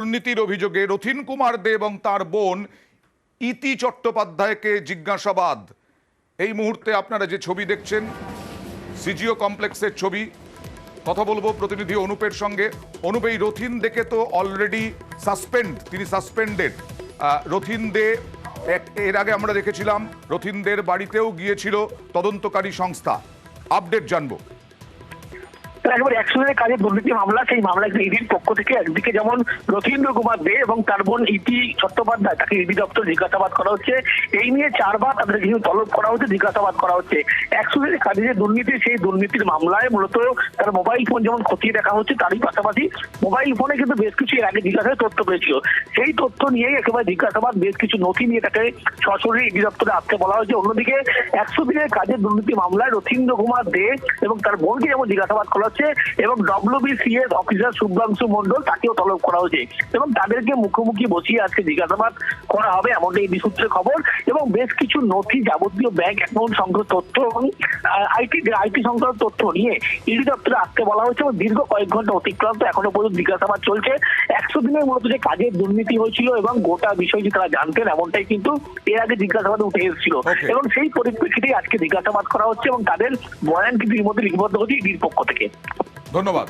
দুর্নীতির অভিযোগে রথীন কুমার দে এবং তার বোন ইতি চট্টোপাধ্যায়কে জিজ্ঞাসাবাদ। এই মুহূর্তে আপনারা যে ছবি দেখছেন সিজিও কমপ্লেক্সের ছবি। কথা বলবো প্রতিনিধি অনুপের সঙ্গে। অনুপ, এই রথীন দেকে তো অলরেডি তিনি সাসপেন্ডেড। রথীন দে এর আগে আমরা দেখেছিলাম রথীন দের বাড়িতেও গিয়েছিল তদন্তকারী সংস্থা। আপডেট জানবো। একেবারে একসঙ্গে কাজের দুর্নীতি মামলা, সেই মামলায় ইডির পক্ষ থেকে একদিকে যেমন রথীন্দ্র কুমার দে এবং তার বোন ইতি চট্টোপাধ্যায় তাকে ইডি দপ্তর জিজ্ঞাসাবাদ করা হচ্ছে। এই নিয়ে 4 বার তাদের কিছু তলব করা হচ্ছে, জিজ্ঞাসাবাদ করা হচ্ছে। একসঙ্গে কাজে যে দুর্নীতি, সেই দুর্নীতির মামলায় মূলত তার মোবাইল ফোন যেমন খতিয়ে দেখা হচ্ছে, তারই পাশাপাশি মোবাইল ফোনে কিন্তু বেশ কিছু এর আগে জিজ্ঞাসাবাদের তথ্য পেয়েছিল। সেই তথ্য নিয়েই একেবারে জিজ্ঞাসাবাদ, বেশ কিছু নথি নিয়ে তাকে সরাসরি ইডি দপ্তরে আসতে বলা হয়েছে। অন্যদিকে 100 দিনের কাজের দুর্নীতি মামলায় রথীন্দ্র কুমার দে এবং তার বোনকে যেমন জিজ্ঞাসাবাদ করা হচ্ছে এবং WBCS অফিসার শুভ্রাংশু মন্ডল তাকেও তলব করা হয়েছে এবং তাদেরকে মুখোমুখি বসিয়ে আজকে জিজ্ঞাসাবাদ করা হবে, এমনটাই ইডি সূত্রে খবর। এবং বেশ কিছু নথি, যাবতীয় ব্যাংক অ্যাকাউন্ট সংক্রান্ত তথ্য এবং আইটি সংক্রান্ত তথ্য নিয়ে ইডি দপ্তরে আসতে বলা হয়েছে এবং দীর্ঘ কয়েক ঘন্টা অতিক্রান্ত এখনো পর্যন্ত জিজ্ঞাসাবাদ চলছে। 100 দিনের মূলত যে কাজের দুর্নীতি হয়েছিল এবং গোটা বিষয়টি তারা জানতেন, এমনটাই কিন্তু এর আগে জিজ্ঞাসাবাদে উঠে এসেছিল এবং সেই পরিপ্রেক্ষিতেই আজকে জিজ্ঞাসাবাদ করা হচ্ছে এবং তাদের বয়ান কিন্তু ইতিমধ্যে লিপিবদ্ধ হচ্ছে ইডির পক্ষ থেকে। ধন্যবাদ।